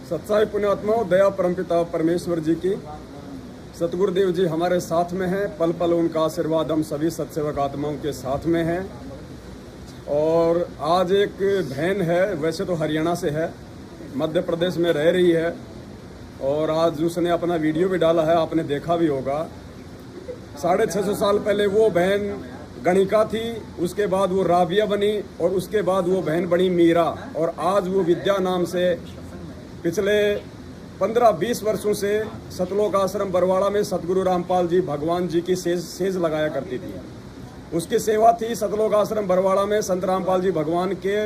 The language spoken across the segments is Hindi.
सच्चाई पुण्यात्माओं, दया परमपिता परमेश्वर जी की, सतगुरुदेव जी हमारे साथ में हैं। पल पल उनका आशीर्वाद हम सभी सत्सेवक आत्माओं के साथ में है। और आज एक बहन है, वैसे तो हरियाणा से है, मध्य प्रदेश में रह रही है, और आज उसने अपना वीडियो भी डाला है, आपने देखा भी होगा। 650 साल पहले वो बहन गणिका थी, उसके बाद वो राबिया बनी, और उसके बाद वो बहन बनी मीरा, और आज वो विद्या नाम से पिछले 15-20 वर्षों से सतलोक आश्रम बरवाड़ा में सतगुरु रामपाल जी भगवान जी की सेज लगाया करती थी। उसकी सेवा थी सतलोक आश्रम बरवाड़ा में संत रामपाल जी भगवान के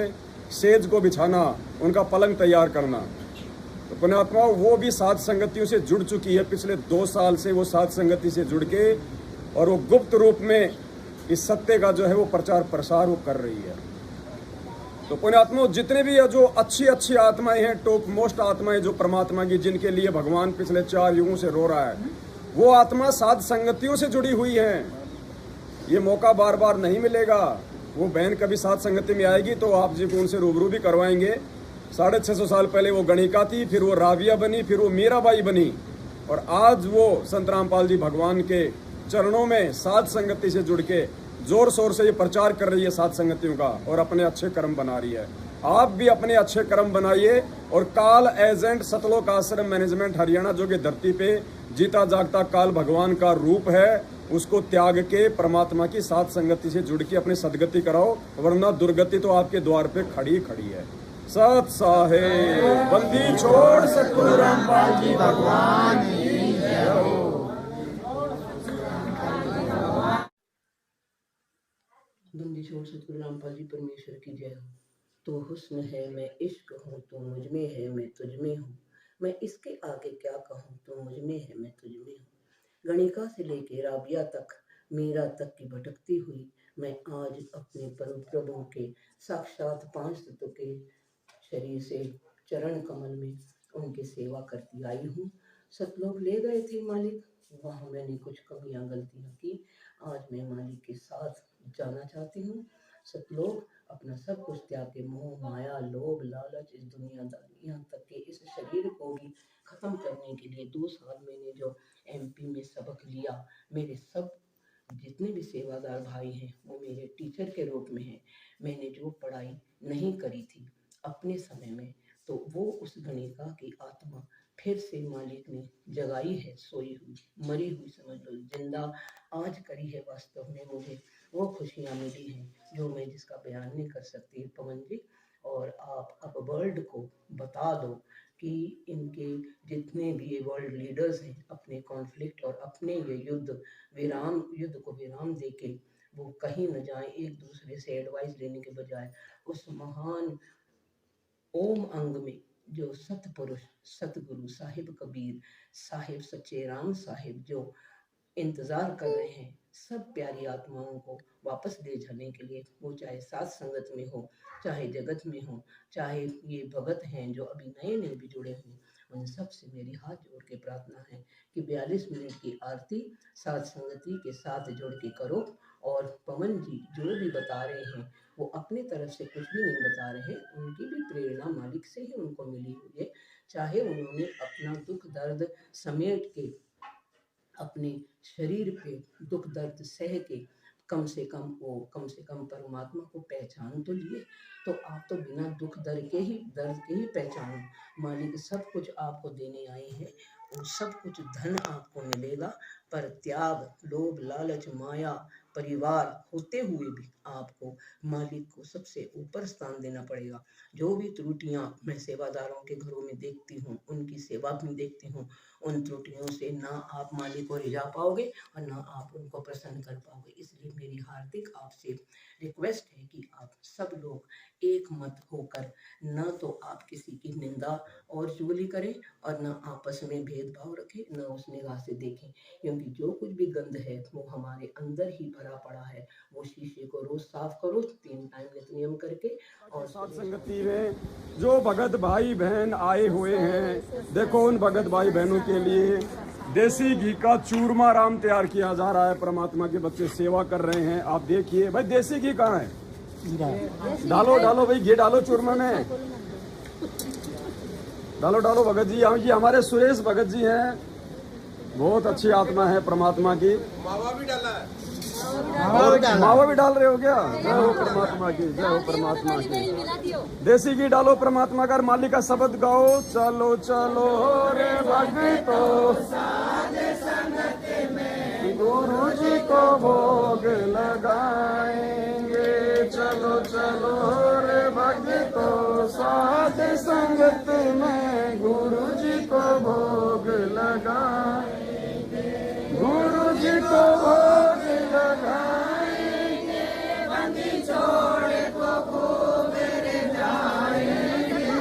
सेज को बिछाना, उनका पलंग तैयार करना। तो पुण्यात्माओं, वो भी साध संगतियों से जुड़ चुकी है। पिछले 2 साल से वो साध संगति से जुड़ के, और वो गुप्त रूप में इस सत्य का जो है वो प्रचार प्रसार वो कर रही है। तो पुण्यात्माओं, जितने भी जो अच्छी आत्माएं हैं, टॉप मोस्ट आत्माएं जो परमात्मा की, जिनके लिए भगवान पिछले 4 युगों से रो रहा है, वो आत्मा साध संगतियों से जुड़ी हुई है। ये मौका बार बार नहीं मिलेगा। वो बहन कभी साध संगति में आएगी तो आप जी को उनसे रूबरू भी करवाएंगे। 650 साल पहले वो गणिका थी, फिर वो राबिया बनी, फिर वो मीराबाई बनी, और आज वो संत रामपाल जी भगवान के चरणों में साध संगति से जुड़ के जोर शोर से ये प्रचार कर रही है साध संगतियों का, और अपने अच्छे कर्म बना रही है। आप भी अपने अच्छे कर्म बनाइए, और काल एजेंट सतलोक आश्रम मैनेजमेंट हरियाणा जो कि धरती पे जीता जागता काल भगवान का रूप है, उसको त्याग के परमात्मा की साध संगति से जुड़ के अपनी सदगति कराओ, वरना दुर्गति तो आपके द्वार पे खड़ी खड़ी है। सत साहेब बंदी छोड़ सतगुरु रामपाल जी भगवान की जय हो। बंदी छोड़ सतगुरु रामपाल जी परमेश्वर की जय हो। तो हुस्न है मैं इश्क हूँ, तो मुझ में है मैं तुझ में हूँ, मैं इसके आगे क्या कहूँ, तो मुझ में है मैं तुझ में हूँ। गणिका से लेके राबिया तक, मीरा तक की भटकती हुई मैं आज अपने परम प्रभु के साक्षात 5 तत्व के शरीर से चरण कमल में उनकी सेवा करती आई हूँ। सतलोक ले गए थे मालिक, वहाँ मैंने कुछ कमियां गलतियां की, आज मैं मालिक के साथ जाना चाहती हूँ। सतलोक अपना सब कुछ त्याग के मोह माया लोभ लालच इस दुनियादारी, यहाँ तक कि इस शरीर को भी खत्म करने के लिए 2 साल मैंने जो MP में सबक लिया, मेरे सब जितने भी सेवादार भाई हैं वो मेरे टीचर के रूप में हैं। मैंने जो पढ़ाई नहीं करी थी अपने समय में, तो वो उस गणिका की आत्मा फिर से मालिक ने जगाई है, सोई हुई मरी हुई समझ लो, जिंदा आज करी है। वास्तव में मुझे वो खुशियाँ मिली हैं जो मैं जिसका बयान नहीं कर सकती पवन जी। और आप अब वर्ल्ड को बता दो कि इनके जितने भी ये वर्ल्ड लीडर्स हैं, अपने कॉन्फ्लिक्ट और अपने ये युद्ध को विराम देके वो कहीं न जाए, एक दूसरे से एडवाइस लेने के बजाय उस महान ओम अंग में जो सतपुरुष सतगुरु साहिब कबीर साहिब सच्चे राम साहिब जो इंतजार कर रहे हैं सब प्यारी आत्माओं को वापस ले जाने के लिए, वो चाहे साथ संगत में हो, चाहे जगत में हो, चाहे ये भगत हैं जो अभी नए नए भी जुड़े हों, उन सब से मेरी हाथ जोड़ के प्रार्थना है कि 42 मिनट की आरती साथ संगति के साथ जोड़ के करो। और पवन जी जो भी बता रहे हैं वो अपनी तरफ से कुछ भी नहीं बता रहे, उनकी भी प्रेरणा मालिक से ही उनको मिली हुई है। चाहे उन्होंने अपना दुख दर्द समेट के अपने शरीर पे दुख दर्द सह के कम से कम परमात्मा को पहचान तो लिए, तो आप तो बिना दुख दर्द के ही पहचानो। मालिक सब कुछ आपको देने आए हैं, और सब कुछ धन आपको मिलेगा, पर त्याग लोभ लालच माया परिवार होते हुए भी आपको मालिक को सबसे ऊपर स्थान देना पड़ेगा। जो भी त्रुटियां मैं सेवादारों के घरों में देखती हूँ, उनकी सेवा में देखती हूँ, उन त्रुटियों से ना आप मालिक को रिझा पाओगे और ना आप उनको प्रसन्न कर पाओगे। इसलिए मेरी हार्दिक आपसे रिक्वेस्ट है कि आप सब लोग एक मत होकर न तो आप किसी की निंदा और चुगली करें और न आपस में भेदभाव रखें, न उस निगाह से देखें, क्योंकि जो कुछ भी गंद है वो हमारे अंदर ही भरा पड़ा है। वो शीशे को रोज साफ करो 3 टाइम नियम करके। और साथ संगति में जो भगत भाई बहन आए हुए हैं, देखो उन भगत भाई बहनों के लिए देसी घी का चूरमा राम तैयार किया जा रहा है। परमात्मा के बच्चे सेवा कर रहे हैं। आप देखिए भाई, देसी घी कहाँ है? डालो भाई, घी डालो चूरमा में। डालो डालो भगत जी। ये हमारे सुरेश भगत जी हैं, बहुत अच्छी आत्मा है परमात्मा की। मावा भी डाला है। मावा भी डाल रहे हो क्या? जय हो परमात्मा की, जय हो परमात्मा की। देसी घी डालो परमात्मा का, मालिक का शब्द गाओ। चलो चलो रे भक्तो गुरु जी को भोग लगाएंगे। चलो चलो रे भक्तो साध संगत में गुरु जी को भोग लगाएंगे। गुरु जी को भोग लगाएंगे। बंदी छोड़ को खूब रे जाएंगे।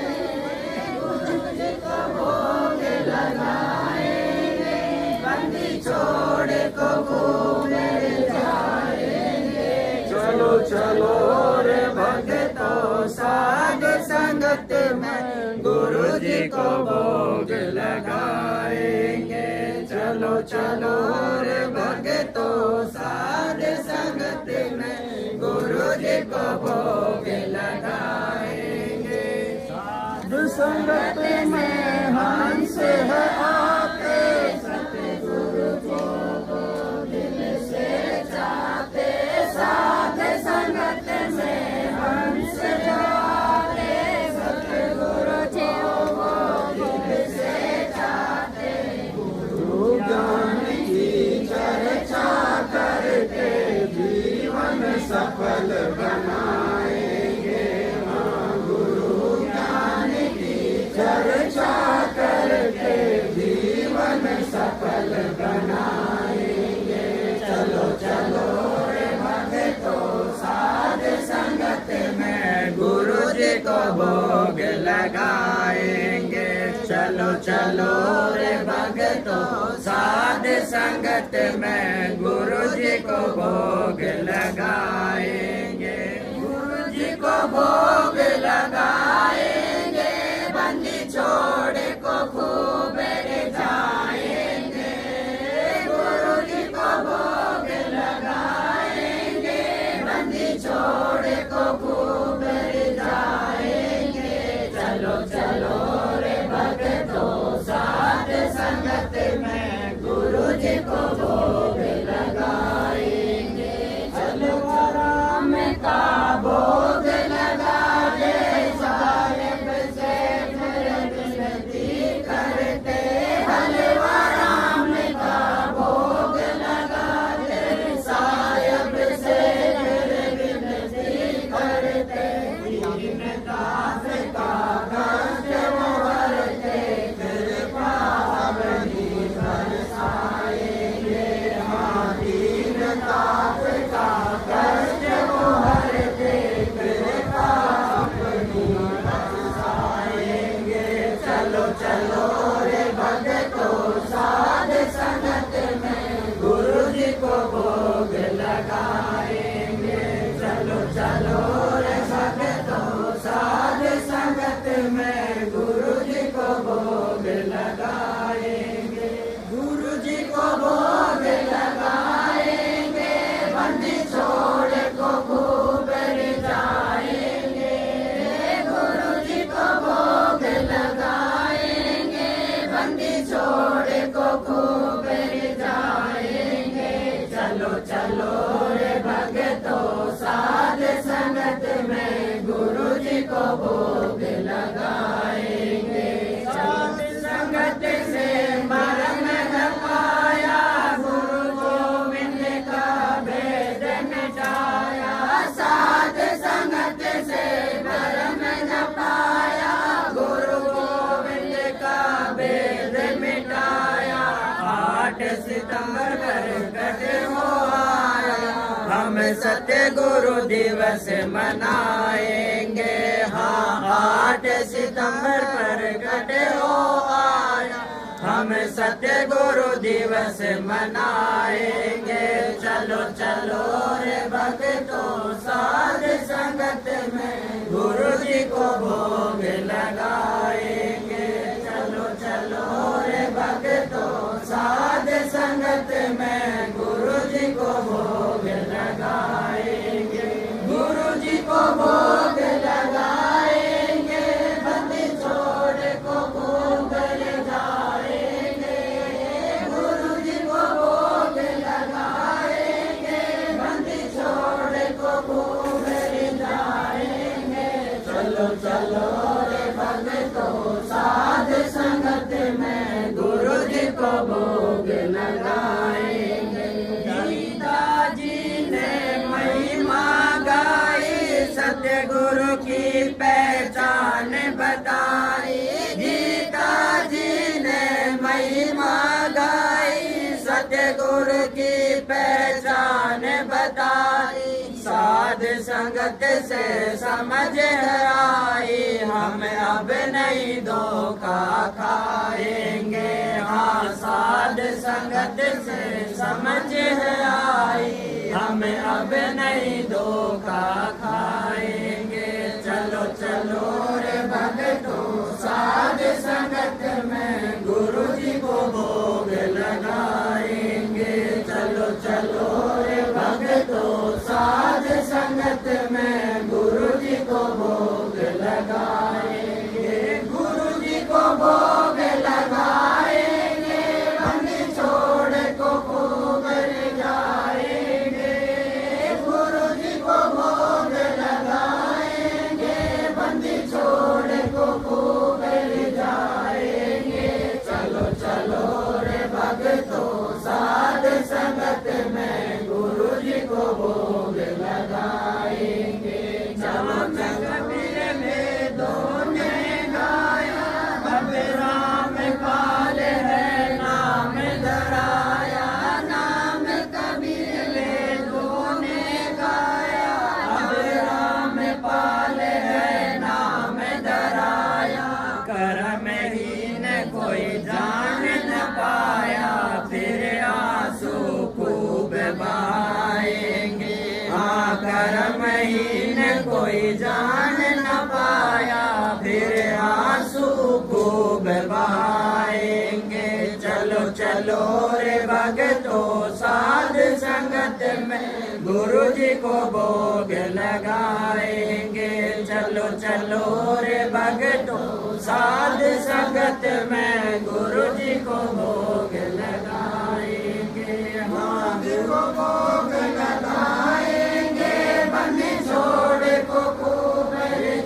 गुरु जी को भोग लगाएंगे। बंदी छोड़ को खूब रे जाएंगे। चलो चलो रे भक्तो साध संगत में गुरु जी को भोग लगाएंगे। चलो चलो रे भक्तो साध संगत में गुरु जी को भोग लगाएंगे। साध संगत में हंस है आते, सतगुरु को दिल से चाहते। साध संगत में हंस जाते, सतगुरु को दिल से चाहते। गुरु ज्ञान की चर्चा करके जीवन सफल बनाएंगे। हाँ, गुरु ज्ञान की चर्चा करके जीवन सफल बनाएंगे। चलो चलो रे भक्तो साध संगत में गुरु जी को भोग लगाएंगे। चलो चलो रे भक्तो साध संगत में गुरु जी को भोग लगाएंगे। गुरु जी को भोग लगाएंगे। बंदी छोड़ को खूब रे जाएंगे। गुरु जी को भोग लगाएंगे। बंदी छोड़ को खूब रे जाएंगे। चलो चलो रे भक्तो साध संगत में गुरु जी को भोग लगाएंगे। चलो राम का भोग लगा दे, साहेब से फिर विनती करते। हलवा राम का भोग लगा दे, साहेब से फिर विनती करते। दीन दास का कष्ट वो हरते, कृपा अपनी बरसाएंगे। हाँ, दीन दास का कष्ट वो हरते, कृपा अपनी बरसाएंगे। चलो चलो रे भक्तो साध संगत में गुरु जी को भोग लगाएंगे। चलो चलो रे भक्तो साध संगत में गुरु जी को भोग लगाएंगे। गुरु जी को भोग लगाएंगे। बंदी छोड़ को खूब रे जाएंगे। गुरु जी को भोग लगाएंगे। बंदी छोड़ को खूब रे जाएंगे। चलो चलो रे भक्तो साध संगत में गुरु जी को भोग लगाएंगे। साध संगत से मरम न पाया, गुरु गोविंद का भेद मिटाया। साध संगत से मरम न पाया, गुरु गोविंद का भेद मिटाया। 8 सितंबर प्रकट हो आया, हम सत्य गुरु दिवस मनाएंगे। हाँ, 8 सितंबर प्रकट हो आया, हम सत्य गुरु दिवस मनाएंगे। चलो चलो रे भक्तो साध संगत में गुरु जी को भोग लगाएंगे। चलो चलो रे भक्तो साध संगत में गुरु जी को भोग लगाएंगे। गुरु जी को भोग लगाएंगे। बंदी छोड़ को साध संगत में गुरु जी को भोग लगाएंगे। गीता जी ने महिमा गाई, सत्य गुरु की पहचान बताई। गीता जी ने महिमा गाई, सत्य गुरु की पहचान बताई। साध संगत से समझ आई, हम अब नहीं धोखा खाएंगे। हाँ, साध संगत से समझ आई, हम अब नहीं धोखा खाएंगे। चलो चलो रे भक्तों, साध संगत में गुरु जी को भोग लगाएंगे। चलो चलो रे भक्तों, साध संगत में गुरु जी को भोग लगाएंगे। गुरु जी को भोग लगाएंगे, बंदी छोड़ को खूब जाएंगे। गुरु जी को भोग लगाएंगे, बंदी छोड़ को खूब जाएंगे। चलो चलो रे भक्तों, साध संगत में गुरु जी को भोग लगाएंगे। चलो कबीर वेदों ने गाया, अब राम काल है नाम धराया। नाम कबीर वेदों ने गाया, अब राम पाल है नाम धराया। कर्महीन कोई जान न पाया, फिर आंसू खूब बहाएंगे। हाँ, कर्महीन कोई जान न पाया, फिर आंसू खूब बहाएंगे। चलो चलो रे भक्तों, साध संगत में गुरु जी को भोग लगाएंगे। चलो चलो रे भक्तों, साध संगत में गुरु जी को भोग लगाएंगे। हाँ, गुरु भोग लगाएंगे, बंदी छोड़ को खूब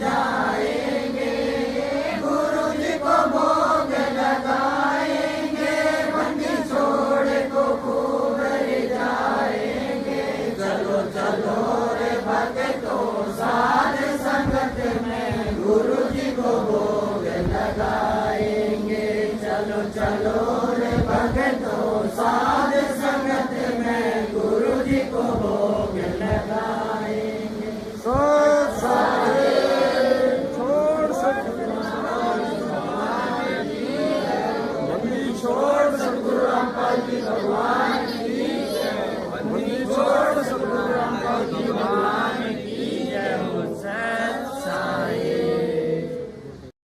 जाएंगे। गुरु जी को भोग लगाएंगे, बंदी छोड़ को खूब जाएंगे। चलो चलो रे भक्तों, साध संगत में गुरु जी को भोग लगाएंगे। चलो चलो रे भक्तों,